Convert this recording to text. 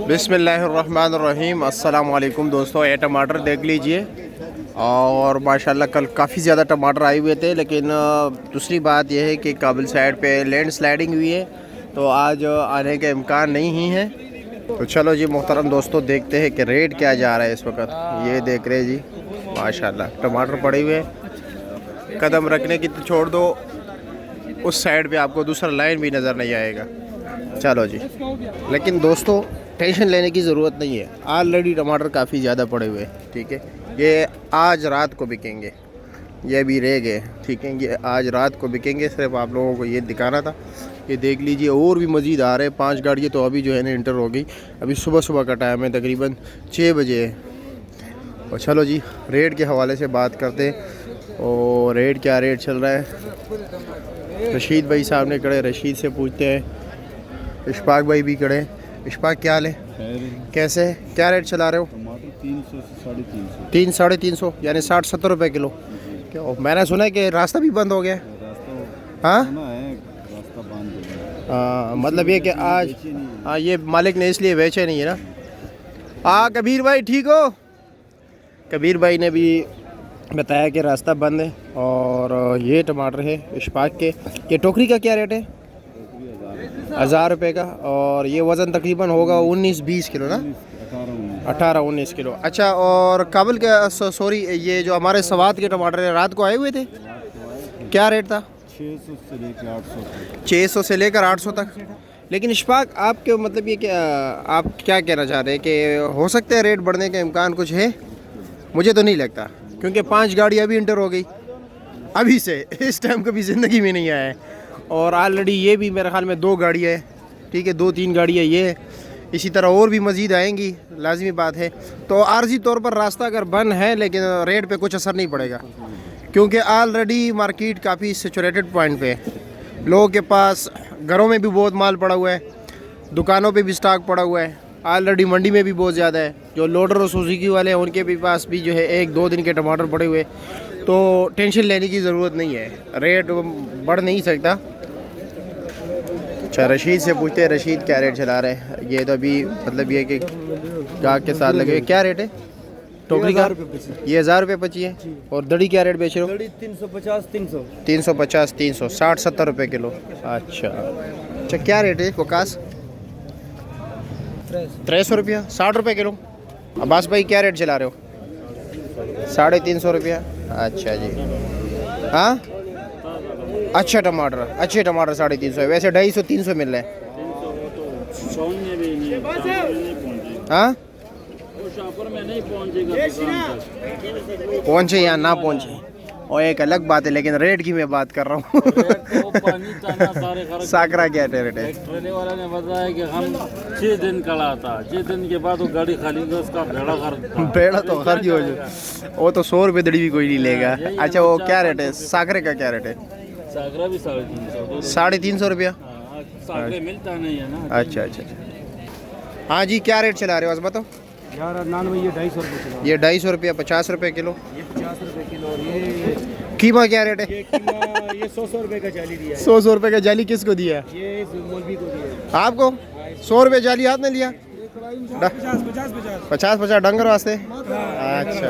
बिस्मिल्लाहिर्रहमानिर्रहीम। अस्सलाम वालेकुम दोस्तों, ये टमाटर देख लीजिए। और माशाल्लाह कल काफ़ी ज़्यादा टमाटर आए हुए थे, लेकिन दूसरी बात यह है कि काबिल साइड पे लैंड स्लाइडिंग हुई है, तो आज आने का इम्कान नहीं ही है। तो चलो जी मोहतरम दोस्तों, देखते हैं कि रेट क्या जा रहा है इस वक्त। ये देख रहे जी माशाल्लाह टमाटर पड़े हुए हैं। कदम रखने की तो छोड़ दो, उस साइड पे आपको दूसरा लाइन भी नज़र नहीं आएगा। चलो जी, लेकिन दोस्तों टेंशन लेने की ज़रूरत नहीं है। ऑलरेडी टमाटर काफ़ी ज़्यादा पड़े हुए हैं, ठीक है। ये आज रात को बिकेंगे, ये भी रह गए, ठीक है। ये आज रात को बिकेंगे, सिर्फ आप लोगों को ये दिखाना था। ये देख लीजिए, और भी मज़ीद आ रहे हैं। 5 गाड़ियाँ तो अभी जो है ना इंटर हो गई। अभी सुबह सुबह का टाइम है, तकरीबन 6 बजे है। और चलो जी रेट के हवाले से बात करते हैं। और रेट क्या रेट चल रहा है, रशीद भाई सामने खड़े, रशीद से पूछते हैं। इशफाक भाई भी खड़े। इशफाक क्या हाल है, कैसे क्या रेट चला रहे हो? टमाटर 300 से 350। 300 साढ़े 300 यानी 60-70 रुपये किलो। क्या मैंने सुना है कि रास्ता भी बंद हो गया। हाँ रास्ता बंद हो गया। मतलब ये कि आज हाँ ये मालिक ने इसलिए बेचे नहीं है ना। कबीर भाई ठीक हो? कबीर भाई ने भी बताया कि रास्ता बंद है। और ये टमाटर है इशफाक के। ये टोकरी का क्या रेट है? 1000 रुपये का। और ये वज़न तकरीबन होगा 19-20 किलो ना, 18-19 किलो। अच्छा, और काबुल के सॉरी ये जो हमारे सवात के टमाटर है रात को आए हुए थे, क्या रेट था? 600 से लेकर 800 तक। 600 से लेकर 800 तक। लेकिन इशफाक आपके मतलब ये क्या, आप क्या कहना चाह रहे हैं कि हो सकता है रेट बढ़ने का इम्कान कुछ है? मुझे तो नहीं लगता, क्योंकि 5 गाड़ी अभी इंटर हो गई, अभी से इस टाइम कभी ज़िंदगी में नहीं आया है। और ऑलरेडी ये भी मेरे ख्याल में 2 गाड़ियाँ है, ठीक है, 2-3 गाड़ियाँ ये है। इसी तरह और भी मज़ीद आएंगी, लाजमी बात है। तो आर्जी तौर पर रास्ता अगर बंद है, लेकिन रेट पे कुछ असर नहीं पड़ेगा, क्योंकि ऑलरेडी मार्केट काफ़ी सेचुरेटेड पॉइंट पे है। लोगों के पास घरों में भी बहुत माल पड़ा हुआ है, दुकानों पे भी स्टॉक पड़ा हुआ है, ऑलरेडी मंडी में भी बहुत ज़्यादा है। जो लोडर और सुजुकी वाले हैं उनके भी पास भी जो है 1-2 दिन के टमाटर पड़े हुए, तो टेंशन लेने की ज़रूरत नहीं है, रेट बढ़ नहीं सकता। अच्छा, रशीद से पूछते हैं, रशीद क्या रेट चला रहे हैं? ये तो अभी मतलब ये कि गाहक के साथ लगे। क्या रेट है टोकरी का? ये 1000 रुपये पची है। और दड़ी क्या रेट बेच रहे हो? 350-300। 350-300 60-70 रुपये किलो। अच्छा, क्या रेट है कोकास? 300 रुपया, 60 रुपये किलो। अब्बास भाई क्या रेट चला रहे हो? 350 रुपया। अच्छा जी, हाँ अच्छा टमाटर, अच्छे टमाटर 350 है। वैसे 250-300 मिल रहे हैं। हाँ पहुँचे या ना पहुँचे और एक अलग बात है, लेकिन रेट की मैं बात कर रहा हूँ। साकरा क्या रेट है? ट्रेने वाला ने बताया कि हम 6 दिन कड़ा था, 6 दिन के बाद वो गाड़ी खाली तो उसका भेड़ा तो खर्च हो जाए, वो तो 100 रुपये दड़ी भी कोई नहीं लेगा। अच्छा, वो क्या रेट है साकरे का? क्या रेट है? साकरा भी 350। 350 रुपया। साकरे मिलता नहीं है ना। अच्छा अच्छा। हाँ जी, क्या रेट चला रहे हो आज बताओ? यार 99 ये 250 रुपये किलो। ये 250 रुपया, 50 रुपये किलो। ये 50 रुपये किलो। और ये कीमा क्या रेट है? ये 100 रुपये का जाली दिया है। 100 रुपये का जाली किसको दिया? ये मौलवी को दिया है। आपको 100 रुपये जाली हाथ में लिया? 50-50। 50-50 डंगर वास्ते। अच्छा,